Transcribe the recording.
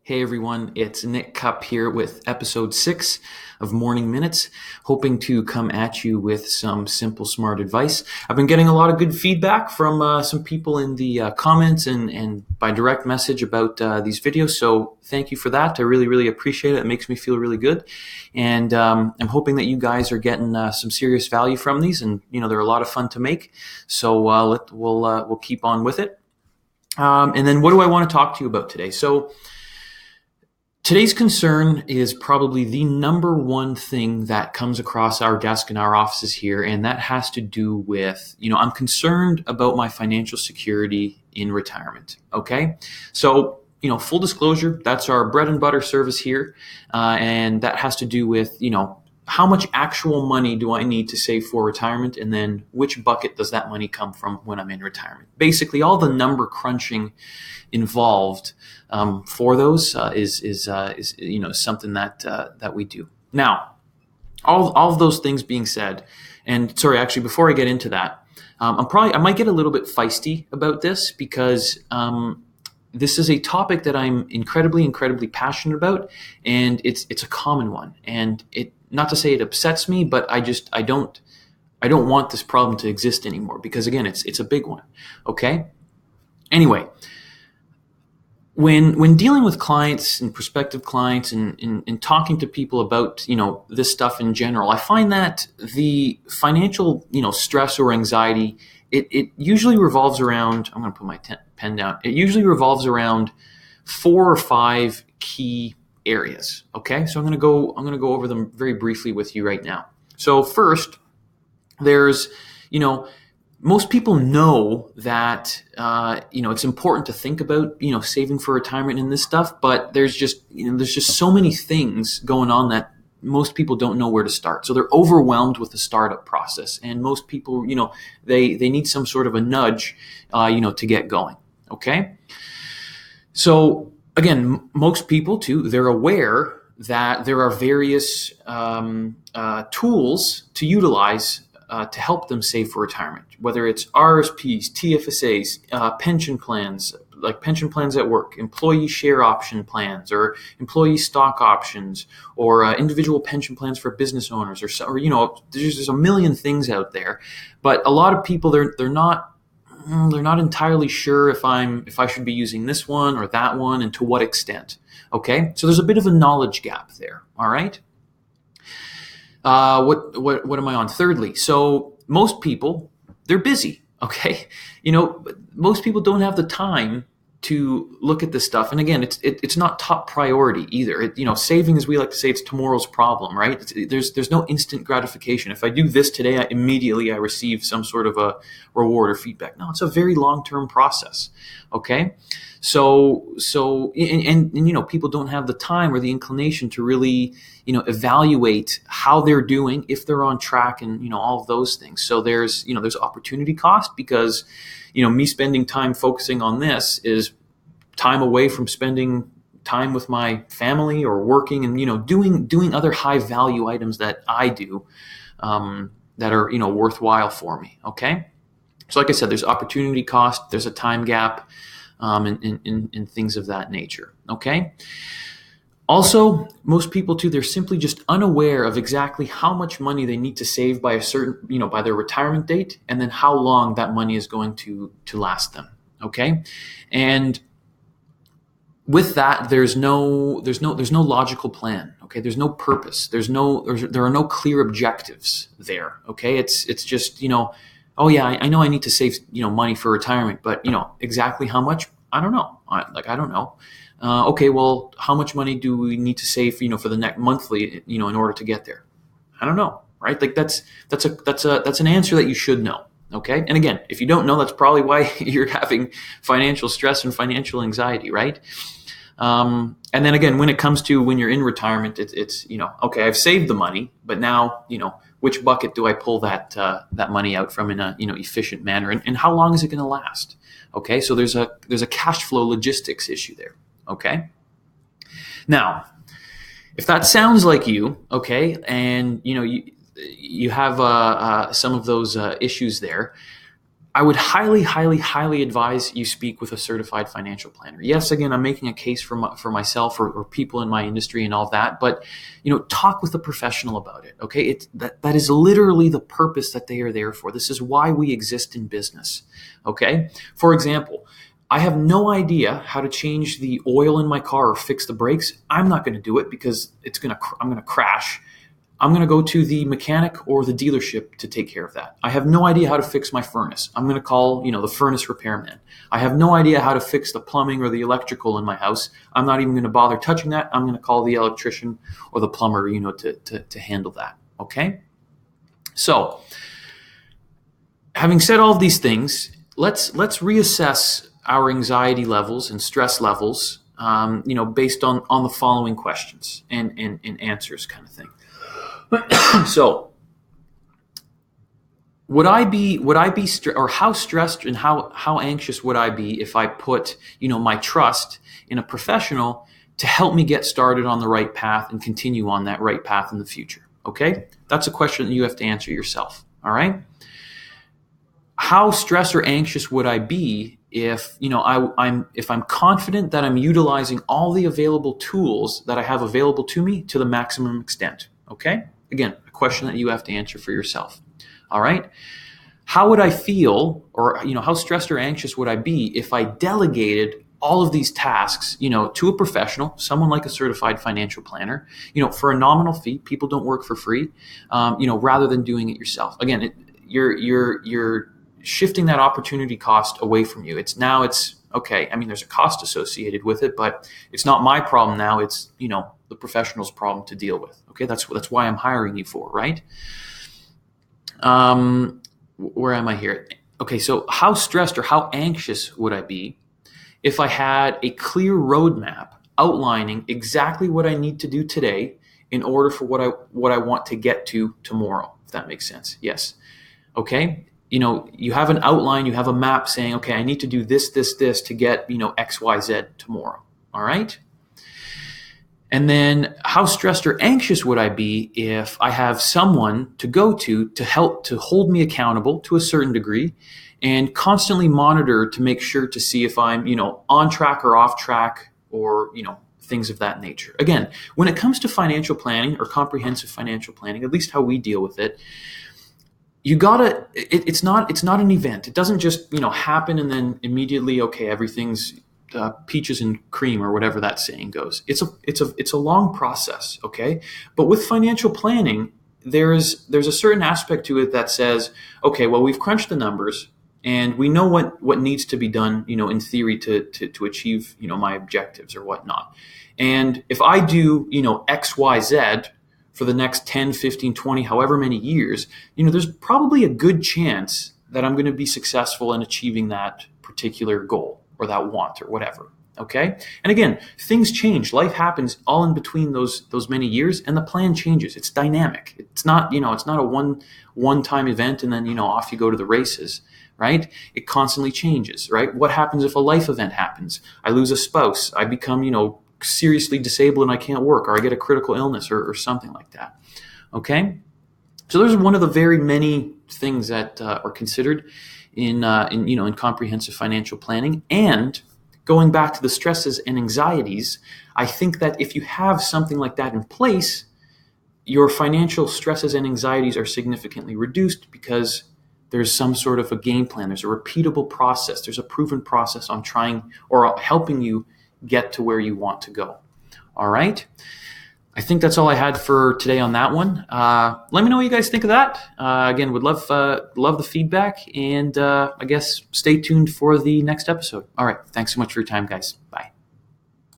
Hey everyone, it's Nick Cup here with episode 6 of Morning Minutes, hoping to come at you with some simple, smart advice. I've been getting a lot of good feedback from some people in the comments and by direct message about these videos, so thank you for that. I really, really appreciate it. It makes me feel really good, and I'm hoping that you guys are getting some serious value from these, and they're a lot of fun to make, so we'll keep on with it. And then what do I want to talk to you about today? So today's concern is probably the number one thing that comes across our desk in our offices here, and that has to do with, I'm concerned about my financial security in retirement, okay? So, full disclosure, that's our bread and butter service here, and that has to do with, how much actual money do I need to save for retirement, and then which bucket does that money come from when I'm in retirement? Basically, all the number crunching involved for those is something that we do. Now, all of those things being said, and sorry, actually, before I get into that, I might get a little bit feisty about this because this is a topic that I'm incredibly passionate about, and it's a common one, and it. Not to say it upsets me, but I don't want this problem to exist anymore because, again, it's a big one. Okay. Anyway, when dealing with clients and prospective clients and talking to people about this stuff in general, I find that the financial stress or anxiety it usually revolves around. I'm going to put my pen down. It usually revolves around 4 or 5 key areas. Okay, so I'm going to go over them very briefly with you right now. So first, there's most people know that it's important to think about saving for retirement and this stuff, but there's just so many things going on that most people don't know where to start. So they're overwhelmed with the startup process, and most people they need some sort of a nudge to get going. Okay, so again, most people too, they're aware that there are various tools to utilize to help them save for retirement, whether it's RSPs, TFSAs, pension plans, like pension plans at work, employee share option plans, or employee stock options, or individual pension plans for business owners, or there's a million things out there. But a lot of people, they're not entirely sure if I should be using this one or that one and to what extent. Okay, so there's a bit of a knowledge gap there. All right. What am I on? Thirdly, so most people, they're busy. Okay, most people don't have the time to look at this stuff, and again, it's not top priority either. Saving, as we like to say, it's tomorrow's problem, right? There's no instant gratification. If I do this today, I immediately receive some sort of a reward or feedback. No, it's a very long-term process. Okay, so and people don't have the time or the inclination to really evaluate how they're doing, if they're on track, and all of those things. So there's opportunity cost because me spending time focusing on this is time away from spending time with my family or working and doing other high value items that I do that are worthwhile for me. Okay, so like I said, there's opportunity cost, there's a time gap, and things of that nature. Okay. Also, most people too, they're simply just unaware of exactly how much money they need to save by by their retirement date, and then how long that money is going to last them. Okay, and with that, there's no logical plan. Okay, there's no purpose. There are no clear objectives there. Okay, it's just oh yeah, I know I need to save money for retirement, but exactly how much, I don't know. I don't know. Okay, well, how much money do we need to save, for the next monthly, in order to get there? I don't know, right? Like that's an answer that you should know. Okay, and again, if you don't know, that's probably why you're having financial stress and financial anxiety, right? And then again, when it comes to when you're in retirement, it's okay, I've saved the money, but now which bucket do I pull that money out from in a efficient manner, and how long is it going to last? Okay, so there's a cash flow logistics issue there. Okay. Now, if that sounds like you, okay, and you have some of those issues there, I would highly, highly, highly advise you speak with a certified financial planner. Yes, again, I'm making a case for myself or people in my industry and all that, but talk with a professional about it. Okay, that is literally the purpose that they are there for. This is why we exist in business. Okay, for example, I have no idea how to change the oil in my car or fix the brakes. I'm not going to do it because I'm going to crash. I'm going to go to the mechanic or the dealership to take care of that. I have no idea how to fix my furnace. I'm going to call, the furnace repairman. I have no idea how to fix the plumbing or the electrical in my house. I'm not even going to bother touching that. I'm going to call the electrician or the plumber, to handle that. Okay? So, having said all of these things, let's reassess our anxiety levels and stress levels, based on the following questions and answers kind of thing. So, would I be or how stressed and how anxious would I be if I put, my trust in a professional to help me get started on the right path and continue on that right path in the future? Okay? That's a question that you have to answer yourself. All right? How stressed or anxious would I be if, if I'm confident that I'm utilizing all the available tools that I have available to me to the maximum extent? Okay? Again, a question that you have to answer for yourself. All right? How would I feel, or how stressed or anxious would I be if I delegated all of these tasks, to a professional, someone like a certified financial planner, for a nominal fee? People don't work for free, rather than doing it yourself. Again, you're shifting that opportunity cost away from you. It's okay. I mean, there's a cost associated with it, but it's not my problem now. It's, the professional's problem to deal with. Okay. That's why I'm hiring you for, right? Where am I here? Okay. So how stressed or how anxious would I be if I had a clear roadmap outlining exactly what I need to do today in order for what I want to get to tomorrow, if that makes sense? Yes. Okay. You have an outline, you have a map saying, okay, I need to do this to get, X, Y, Z tomorrow. All right. And then how stressed or anxious would I be if I have someone to go to help to hold me accountable to a certain degree and constantly monitor to make sure to see if I'm, on track or off track or, things of that nature. Again, when it comes to financial planning or comprehensive financial planning, at least how we deal with it, it's not an event. It doesn't just, happen and then immediately, okay, everything's peaches and cream or whatever that saying goes. It's a long process. Okay. But with financial planning, there's a certain aspect to it that says, okay, well, we've crunched the numbers and we know what needs to be done, in theory to achieve, my objectives or whatnot. And if I do, X, Y, Z, for the next 10, 15, 20, however many years, there's probably a good chance that I'm going to be successful in achieving that particular goal or that want or whatever. Okay. And again, things change. Life happens all in between those many years, and the plan changes. It's dynamic. It's not, it's not a one-time event and then, off you go to the races, right? It constantly changes, right? What happens if a life event happens? I lose a spouse. I become, seriously disabled and I can't work, or I get a critical illness or something like that. Okay. So there's one of the very many things that are considered in comprehensive financial planning. And going back to the stresses and anxieties, I think that if you have something like that in place, your financial stresses and anxieties are significantly reduced because there's some sort of a game plan. There's a repeatable process. There's a proven process on trying or helping you get to where you want to go. All right. I think that's all I had for today on that one. Let me know what you guys think of that. Again, would love the feedback, and I guess stay tuned for the next episode. All right. Thanks so much for your time, guys. Bye.